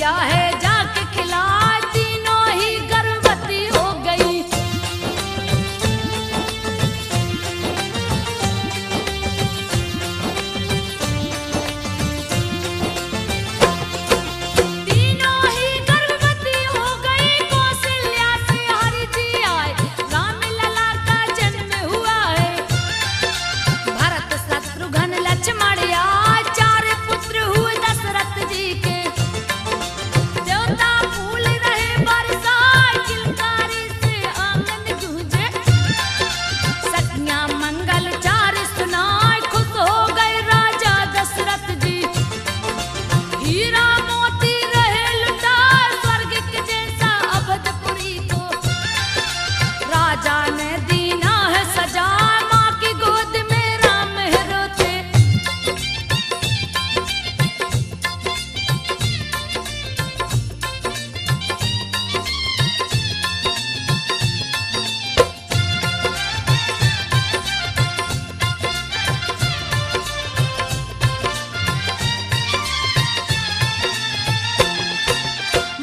दिया है जाके खिला, तीनों ही गर्भवती हो गई। तीनों ही गर्भवती हो गई, कौशल्या से हरि जी आए, राम लला का जन्म हुआ है। भरत शत्रुघ्न लक्ष्मण आए, चार पुत्र हुए दशरथ जी के। देवता फूल रहे बरसाए, किलकारी से आंगन गूंजे। सखियां मंगल चार सुनाए, खुश हो गए राजा दशरथ जी। हीरा मोती रहे लुटाए, स्वर्ग के जैसा अवधपुरी को। राजा ने दीना है सजा, माँ की गोद में राम है रोते।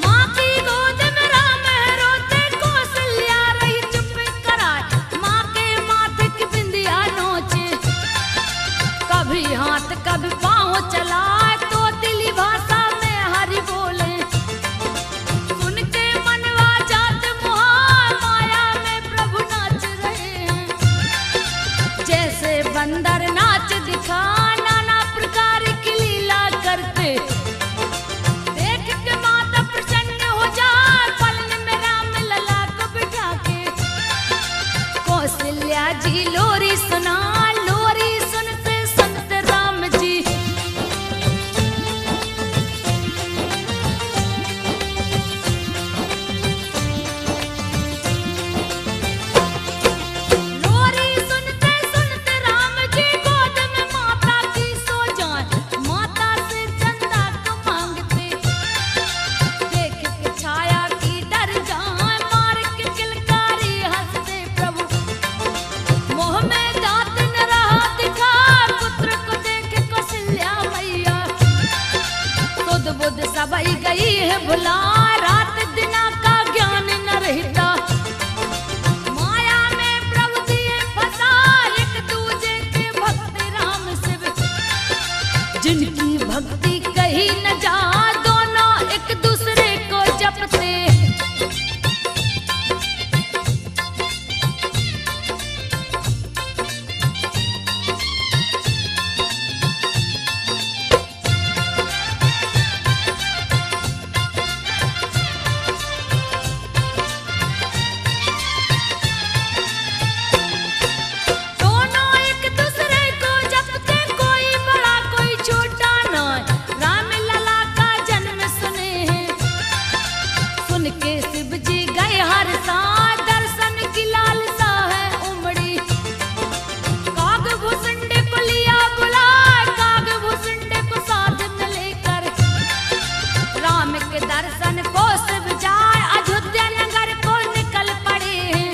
माँ की गोद में राम है रोते, कौशल्या रही चुप कराए, माँ के माथे की बिंदिया नोचे। कभी हाथ कभी पाँव चलाए, तो दिली भाषा में हरि बोले। सुन के मनवा जात मुहार, माया में प्रभु नाच रहे हैं। जैसे बंदर नाच दिखा, नाना प्रकार की लीला करते। देख के माता प्रसन्न हो जाए, पलन में राम लला को बिठा के। कौशल्या जी लोरी सुना, लोरी सुनते सुनते राम जी। लोरी सुनते सुनते राम जी, गोद में माता की सो जाए। माता से चंदा को मांगते, देख के छाया की डर जाए, मार के किलकारी हंसते प्रभु। मोह में दांत न रहा दिखा, पुत्र को देख कौशल्या मैया। सुध बुध सबई गई है भुला, रात दिना का ज्ञान न रहता। माया में प्रभु दिए फंसा, एक दूजे के भक्त राम शिव। जिनकी भक्ति कही न जा, दोनों एक दूसरे को जपते। दोनों एक दूसरे को जपते, कोई बड़ा कोई छोटा न। राम लला का जन्म सुने हैं, सुन के शिव जी गए हर साथ, दर्शन की लालसा है उमड़ी। काग भुसुंड को लिया बुलाए, काग भुसुंड को साथ में लेकर। राम के दर्शन को शिव जाए, अयोध्या नगर को निकल पड़े हैं।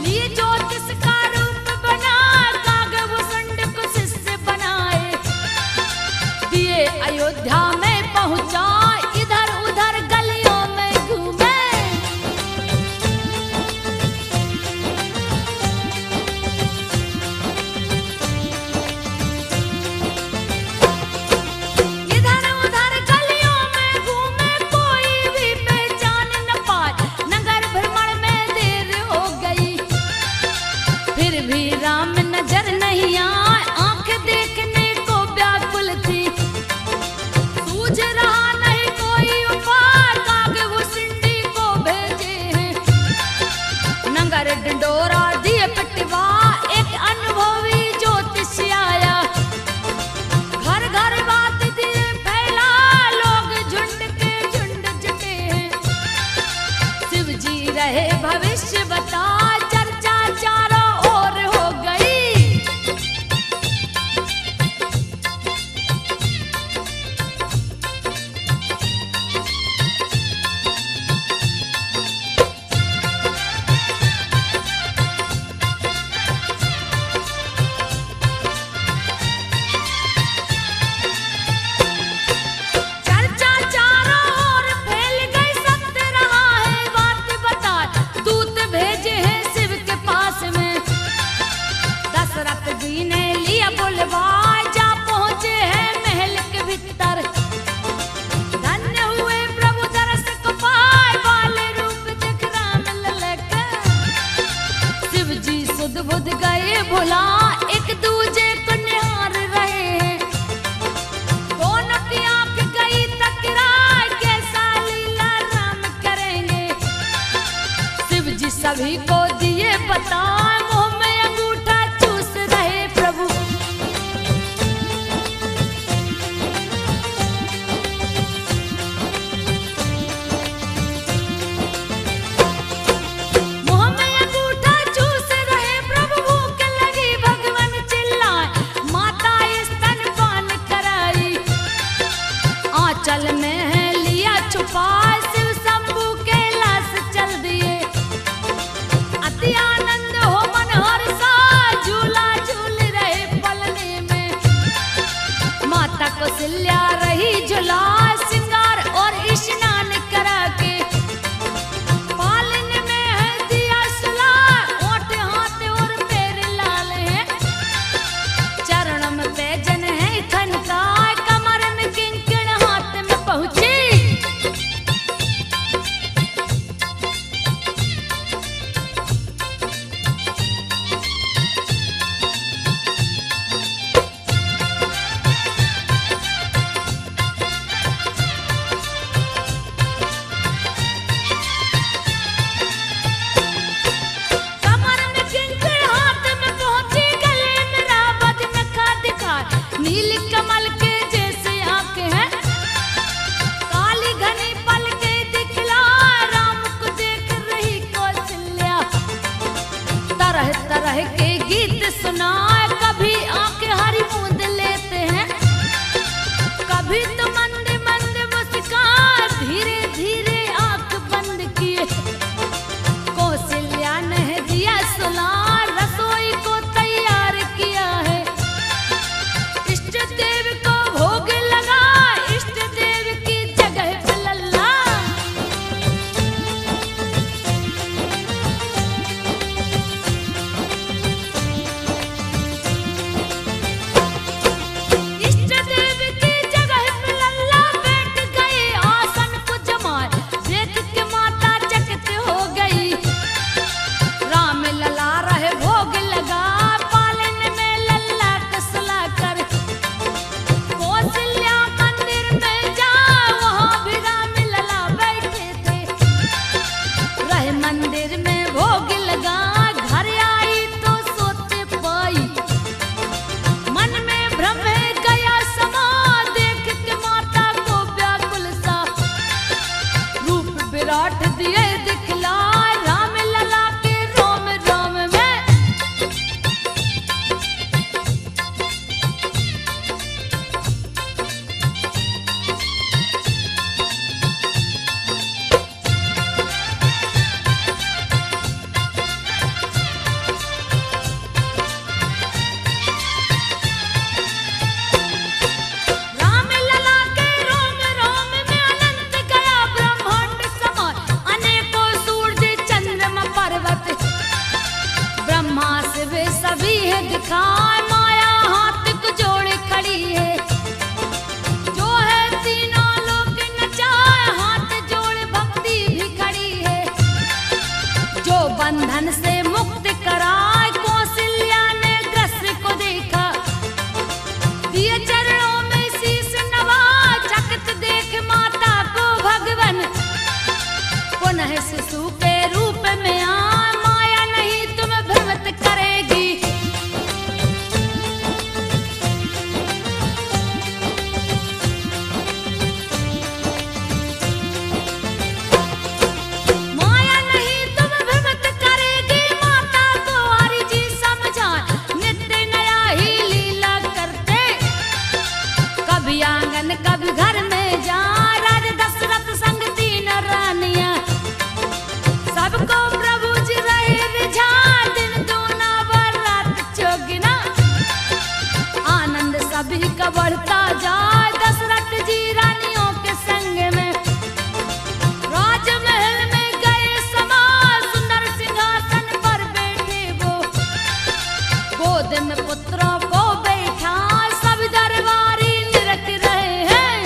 लिए ज्योतिष का रूप बना, काग भुसुंड को शिष्य बनाए। दिए अयोध्या में पहुंचा, इधर उधर गलियों में घूमे। इधर उधर गलियों में घूमे, कोई भी पहचान न पाए। नगर भ्रमण में देर हो गई, फिर भी राम नजर नहीं आए। आंख देखने को व्याकुल थी, सूझ पाए शिव शंभू कैलाश चल दिए। अति आनंद हो मन हर्षा, झूला झूल रहे पलने में। माता कौशल्या रही झूला श्रृंगार और स्नान करा के। पालन में है दिया सुला, ओठ हाथ और पैर लाल है। चरण में पैजन है खनकाए, कमर में किंकण हाथ में पहुंची। कमर में किंकण हाथ में पहुंची, गले में रावत नखा दिखाए। नील कमल के जैसे आंखें हैं, काली घनी पलकें दिखला। राम को देख रही कौशल्या, तरह तरह के गीत सुनाए। कभी आंखें हरी मूंद लेते हैं, कभी तो मंद मंद मुस्कान। धीरे धीरे आंख बंद किए, कौशल्या ने दिया सुला। रसोई को तैयार किया है, इष्ट देव को भोग लगा। इष्ट देव की जगह पे लल्ला। इष्ट देव की जगह पे लल्ला बैठ गए आसन को जमाए। देख के माता चकित हो गई, राम लला रहे भोग लगा। पालन में लल्ला कसला कर कौशल्या मंदिर में जा। वहाँ भी राम लला बैठे थे, रहे मंदिर में भोग लगा। घर आई तो सोते पाई, मन में भ्रम है गया समा। देख के माता को व्याकुल सा, रूप विराट दिए दिखलाए। राम लला के रोम रोम में राम लला के रोम रोम में अनंत गया ब्रह्मांड समाए। अनेकों सूरज चंद्रमा पर्वत, ब्रह्मा शिव सभी है दिखाए। माया हाथ को जोड़े खड़ी है, जो है तीनों लोक नचाए। हाथ जोड़े भक्ति भी खड़ी है, जो बंधन से मुक्त कराए। कौशल्या ने दृश्य को देखा, दिए चरणों में शीश नवा। चकित देख माता को भगवन, पुनः शिशु के रूप में आए। माया नहीं तुम्हें भ्रमित करेगी, माया नहीं तुम्हें भ्रमित करेगी। माता को हरि जी समझाए, नित्य नया ही लीला करते। कभी आंगन कभी घर में जा, राज दशरथ संग तीन रानियां। सबको प्रभु जी रहे रिझा, दिन दूना व रात चौगुना। आनंद सभी का बढ़ता जाए, दशरथ जी रानियों के संग में। राजमहल में गए समा, सुंदर सिंहासन पर बैठे वो। गोद में पुत्रों को बैठा, सब दरबारी निरख रहे हैं।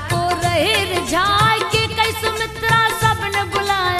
को रहे रिझाए के कई सुमित्रा सबने बुलाए।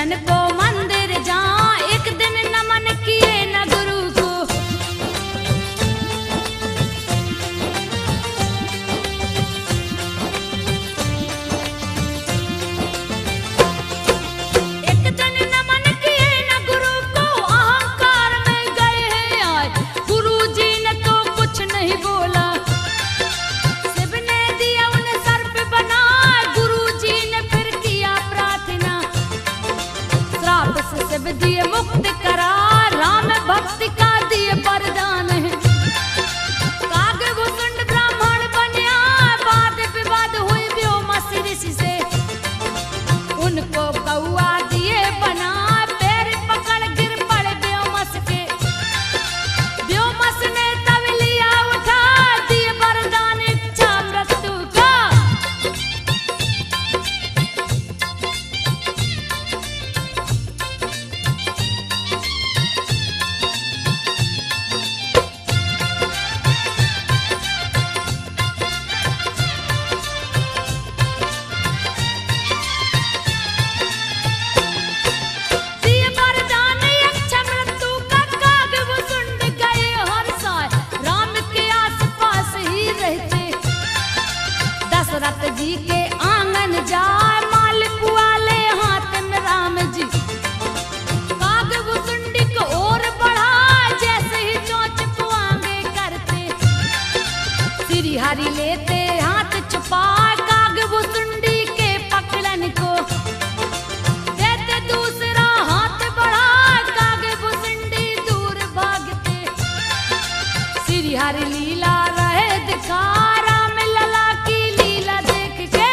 भक्तन को मंदिर जहाँ एक दिन नमन किए न गुरु को। एक दिन नमन किए न गुरु को, अहंकार में गए हैं आए, गुरु जी ने तो कुछ नहीं बोला। शिव ने दिया उन्हें सर्प बना, गुरु जी ने फिर किया प्रार्थना। श्राप से शिव दिए मुक्त करा, राम भक्ति का दिए वरदान है। कागभूषण ब्राह्मण बनिया, वाद विवाद हुई व्योमस ऋषि से। उनको कौआ दिए बना, पैर पकड़ गिर पड़े व्योमस के। व्योमस ने तब लिया उठा, दिए वरदान इच्छा मृत्यु का। दिए वरदान इच्छा मृत्यु का, कागभूषण गए हर साय, राम के आसपास ही रहते। दशरथ जी के आंगन जाए, मालिक वाले हाथ में राम जी। कागभूषुंडी को और बढ़ा, जैसे ही चोंच को आगे करते। श्री हरि लेते हाथ छुपा, कागभूषुंडी के पकड़न को। देते दूसरा हाथ बढ़ा, कागभूषुंडी दूर भागते। श्री हरि लीला रहे दिखा, राम लला की लीला देख के।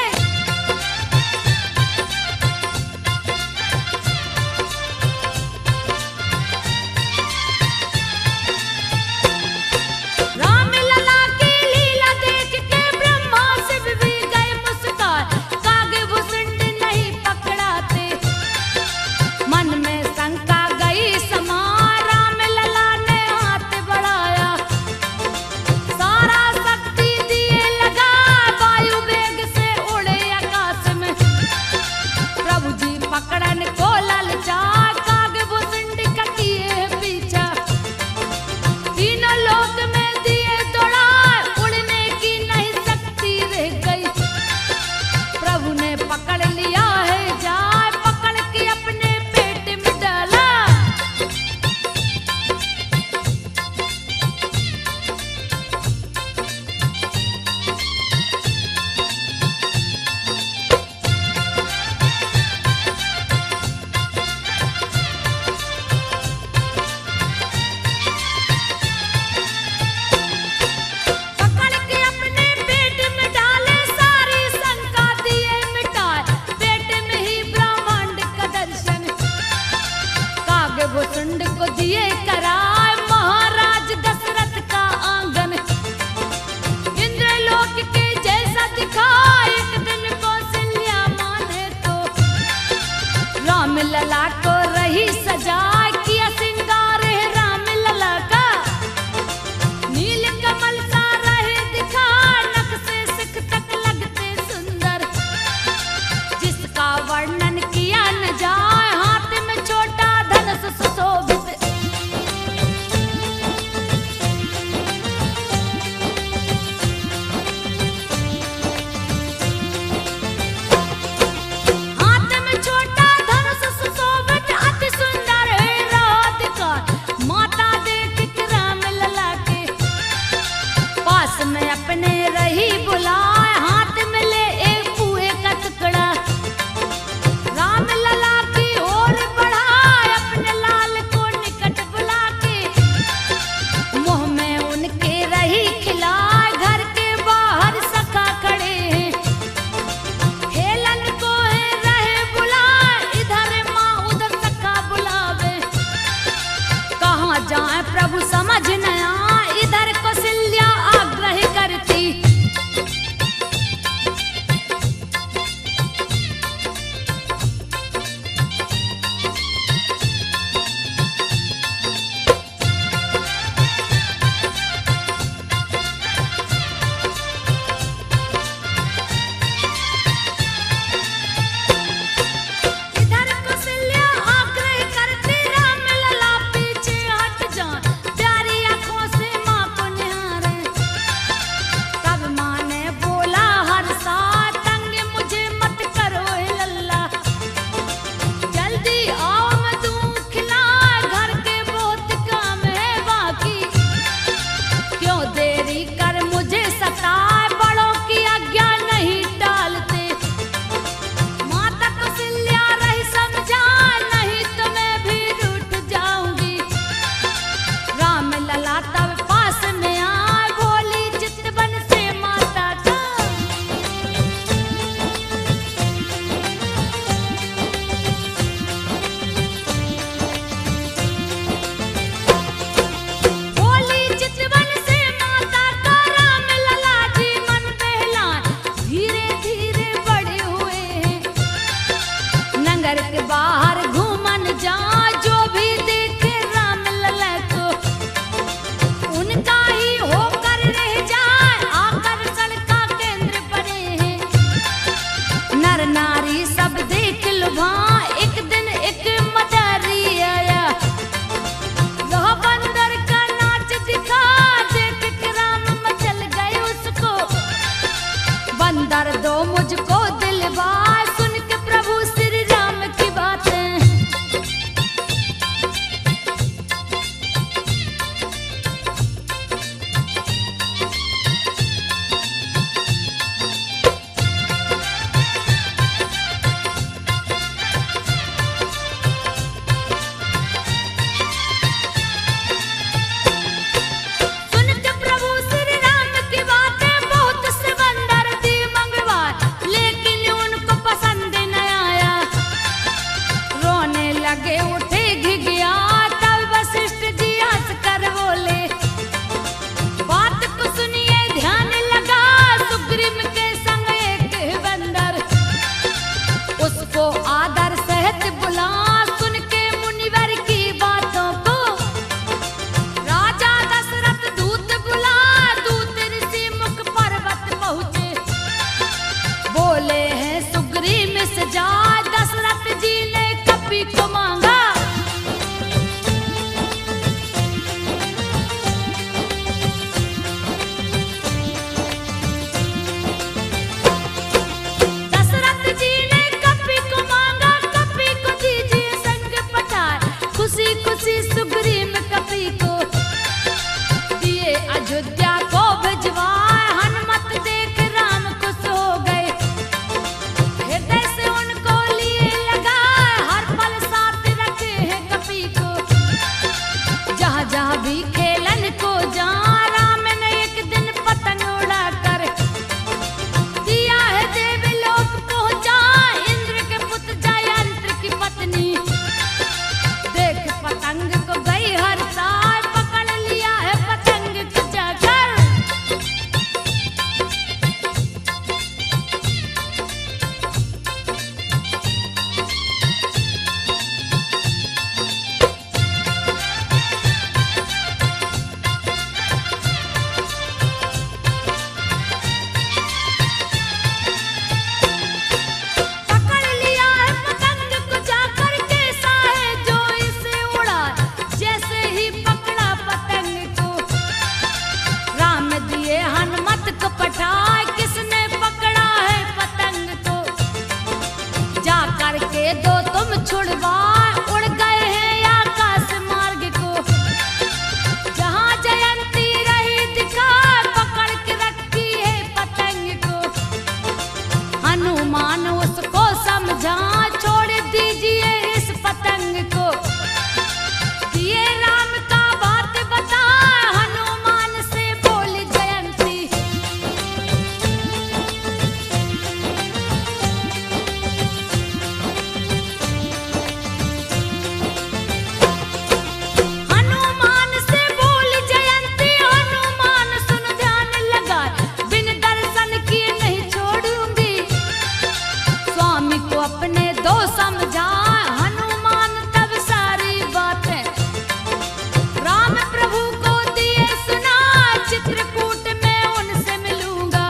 जाए। दशरथ जी ने कपी को मांगा, दशरथ जी ने कपी को मांगा, कपी को दीजिए संग पठाए। खुशी खुशी सुग्रीव कपी को दिए अयोध्या को भिजवाए। हनुमत देख राम खुश हो गए, हृदय से उनको लिए लगाए। हर पल साथ रखे हैं कपी को, जहाँ जहाँ भी खेलन को जा। राम ने एक दिन पतंग उड़ा कर दिया है देवलोक पहुँचा। इंद्र के पुत्र जयंत्र की पत्नी देख पतंग को गई हर साल। पकड़ लिया है पतंग को जाकर, पकड़ लिया है पतंग को जाकर। कैसा है जो इसे उड़ा, जैसे ही पकड़ा पतंग को राम दिए हनुमत को पठाए। किसने पकड़ा है पतंग को, जा करके दो तुम छुड़वाए। उड़ गए हैं आकाश मार्ग को, जहाँ जयंती रही दिखाए। पकड़ के रखी है पतंग को, हनुमान उसको समझा। छोड़ दीजिए इस पतंग को, दिए राम का बात बता। हनुमान से बोली जयंती, हनुमान से बोली जयंती। हनुमान सुन ध्यान लगा, बिन दर्शन किए नहीं छोड़ूंगी। स्वामी को अपने दो समझा, हनुमान तब सारी बातें राम प्रभु को दिए सुना। चित्रकूट में उनसे मिलूंगा,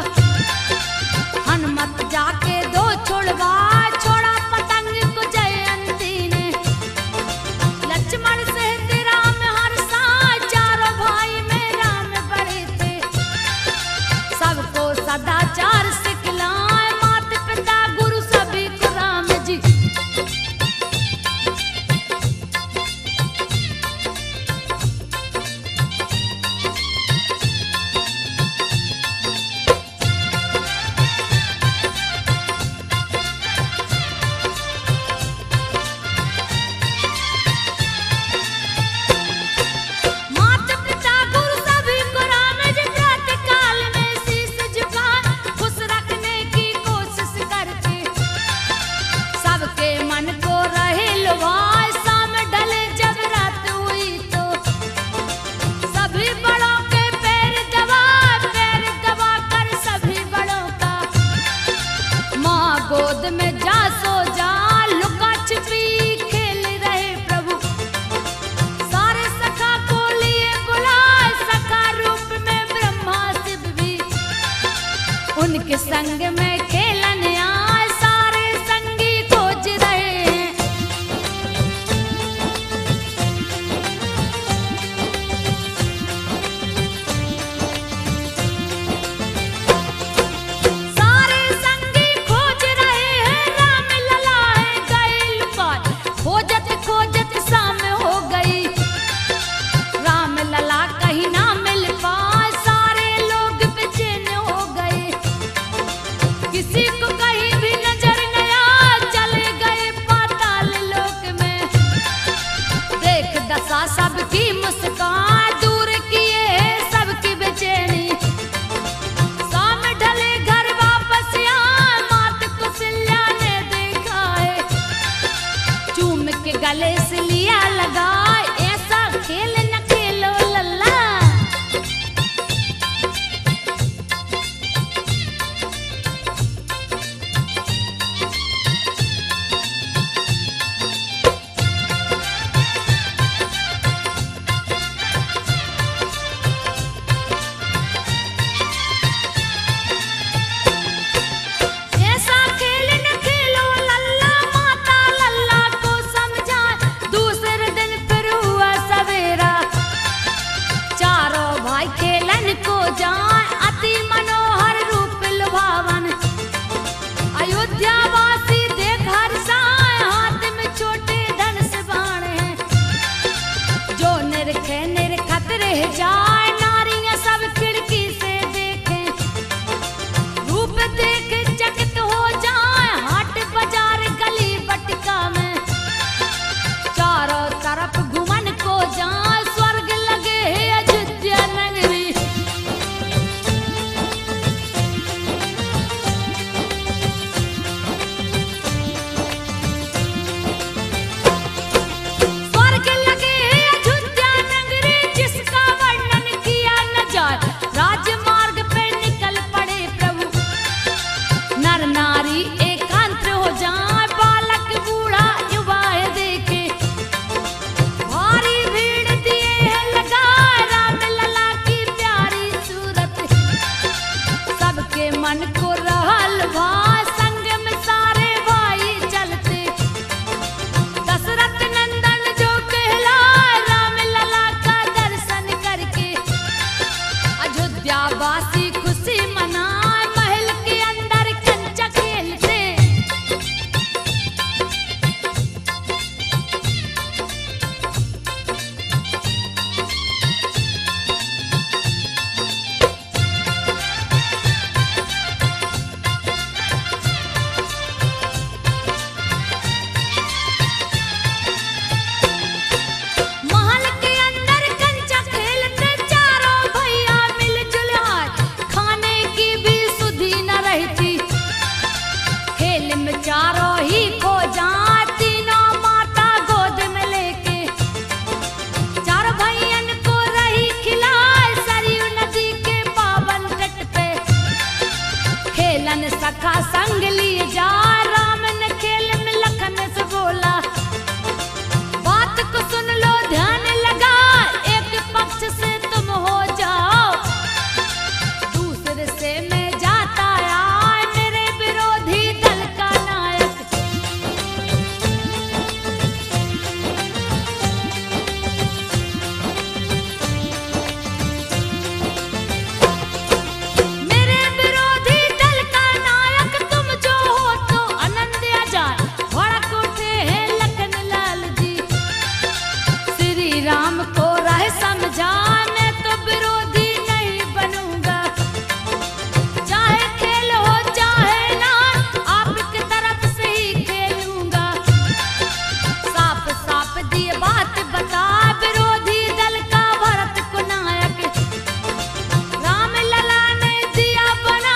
हनुमत जाके दो छुड़वा। छोड़ा पतंग को जयंती ने, लक्ष्मण सहित राम हर साय। चारों भाई में राम बड़े थे, सबको सदाचार सिखलाए। माता पिता गुरु सभी को राम जी, माता पिता गुरु सभी को राम जी। प्रातः काल में शीश झुकाए, खुश रखने की कोशिश करके सबके मन को रहे लुभाए। शाम ढले जब रात हुई तो सभी बड़ों के पैर दबा कर सभी बड़ों का माँ गोद में जा सो जा। लुका छिपी खेल रहे प्रभु, सारे सखा को लिए बुलाए। सखा रूप में ब्रह्मा शिव भी उनके संग में खेलन आए। सारे संगी खोज रहे हैं, सारे संगी खोज रहे हैं। राम लला है गए लुकाए, खोजत खोजत शाम हो गई। राम लला कहीं ना मिल पाए, सारे लोग बेचैन हो गए। नारी एकांत हो जाए, बालक बूढ़ा युवा देखे भारी भीड़ दिए है लगा, राम लला की प्यारी सूरत सबके मन को रहल भाई, संग में सारे भाई चलते दशरथ नंदन जो कहला, राम लला का दर्शन करके अयोध्या वासी खुशी मनाए, महल के अंदर कंचा खेलते महल के अंदर कंचा खेलते, चारों भैया मिलजुल आए, खाने की भी सुधि न रहती, खेल में चारों ही खो जाए, तीनों माता गोद में लेके चार भैयन को रही खिलाए, सरयू नदी के पावन तट पे खेलन सखा संग लिए जा, राम ने खेल में लखन से बोला, बात को सुन लो ध्यान लगा, एक पक्ष से तुम हो जाओ, दूसरे से मैं जाता आए, मेरे विरोधी दल का नायक मेरे विरोधी दल का नायक तुम जो हो तो आनंद आ जाए, भड़क उठे हैं लखन लाल जी, श्री राम को राह समझा, मैं तो विरोधी नहीं बनूंगा, चाहे खेल हो चाहे ना, आपकी तरफ से ही खेलूंगा, साफ साफ दिए बात बता, विरोधी दल का भरत को नायक राम लला ने दिया बना,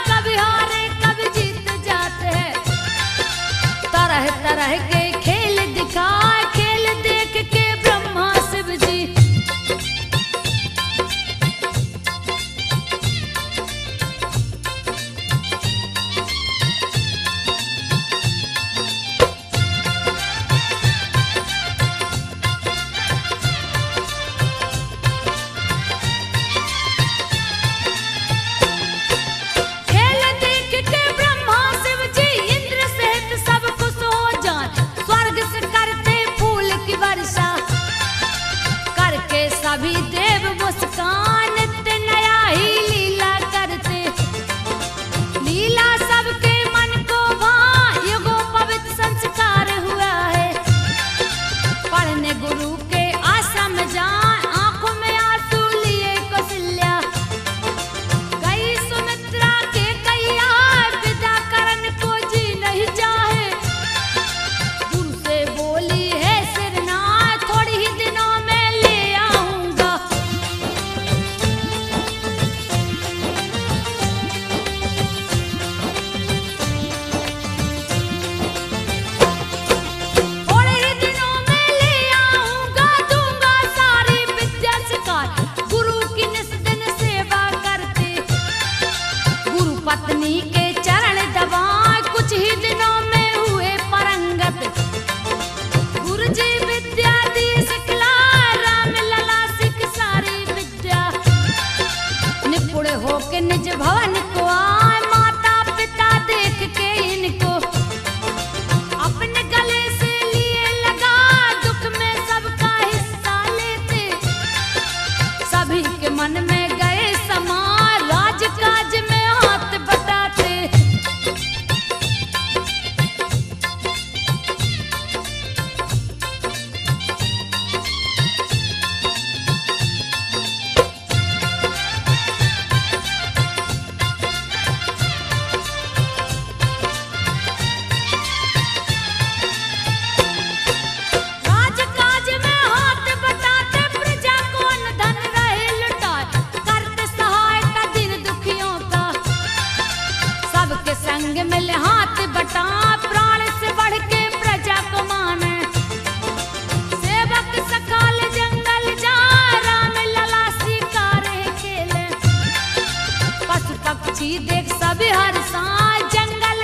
कभी हारे कभी जीत जाते हैं, तरह तरह के खेल दिखाए, खेल देख के ब्रह्मा शिव जी खेल देख के ब्रह्मा शिव जी इंद्र सहित सब खुश हो जाए, स्वर्ग से करते फूल की वर्षा, करके सभी देव मुस्कान, नित्य नया ही लीला करते, लीला सबके मन को भाए, युगों पवित्र संस्कार हुआ है, पढ़ने गुरु के आश्रम जाए, आंखों में आंसू लिए कौशल्या, गई सुमित्रा के कैया, विदा करन को जी नहीं चाहे, गुरु से बोली है सिरनाथ, थोड़ी ही दिनों में ले आऊंगा, थोड़े ही दिनों में ले आऊंगा, दूंगा सारी विद्या सिखाए, गुरु की निस दिन सेवा करते, गुरु पत्नी के चरण दबाए, कुछ ही दिनों में हुए परंगत, गुरु जी विद्या दी सिखलाए, राम लला सिख सारी विद्या, निपुण होके निज भवन को आए, माता पिता देख के इनको अपने गले से लिए लगा, दुख में सबका हिस्सा लेते, सभी के मन में गए समा, राजकाज में हाथ बटाते, राजकाज में हाथ बटाते, प्रजा को अन्न धन रहे लुटाए, करते सहायता दिन दुखियों का, सबके संग मिल हाथ बटा, प्राण से बढ़ के प्रजा को माने, सेवक सकाल जंगल जा, राम लला शिकारे खेले, पशु पक्षी देख सभी हर सांझ, जंगल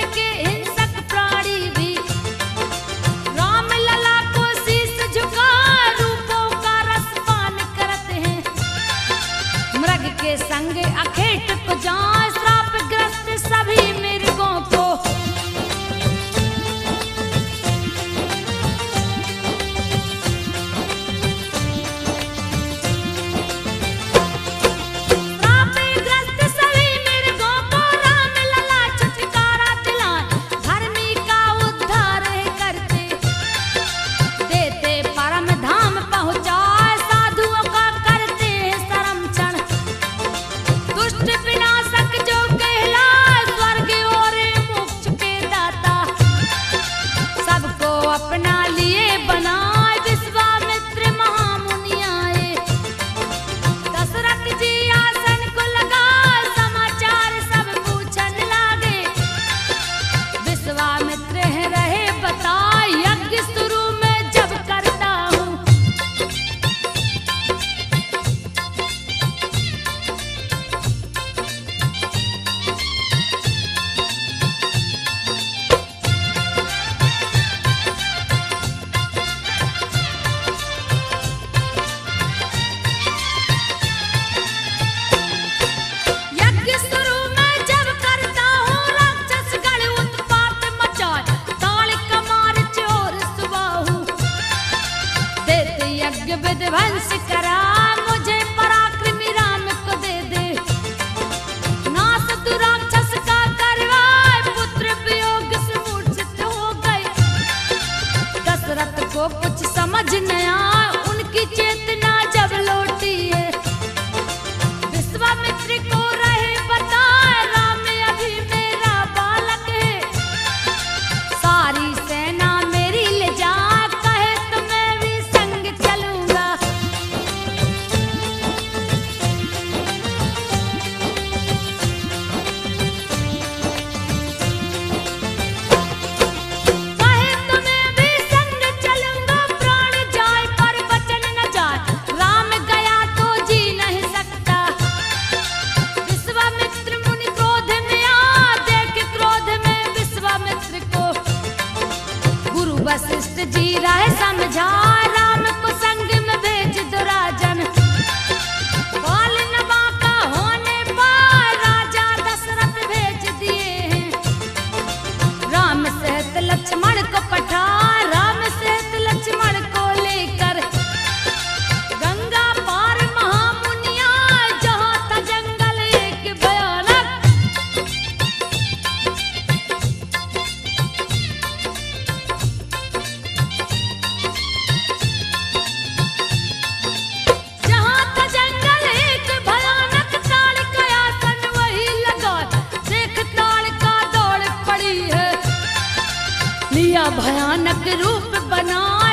विध्वंस करा, मुझे पराक्रमी राम को दे दे। नास तू राक्षस का करवाए, पुत्र वियोग से मूर्छित हो गए। दशरथ को कुछ समझ न आया, उनकी चेतना जब लौटी है। विश्वामित्र को रहे बताए, राम अभी मेरा बालक है। सारी सेना मेरी ले जा, कहे तो मैं भी संग चलूंगा। कहे तो मैं भी संग चलूंगा, प्राण जाए पर वचन न जाए। राम गया तो जी नहीं सकता। विश्वामित्र मुनि क्रोध में आ, देख क्रोध में विश्वामित्र को। गुरु वशिष्ठ जी राह समझा, राम को संग में भेज दो राजन। बाल नवा का होने पर राजा दशरथ भेज दिए हैं। राम सहित लक्ष्मण को पठा, राम सहित लक्ष्मण को लेकर। गंगा पार महामुनिया, जहाँ था जंगल एक भयानक। जहाँ था जंगल एक भयानक, ताड़ का आसन वही लगा। देख ताड़ का दौड़ पड़ी है, लिया भयानक रूप बनाए।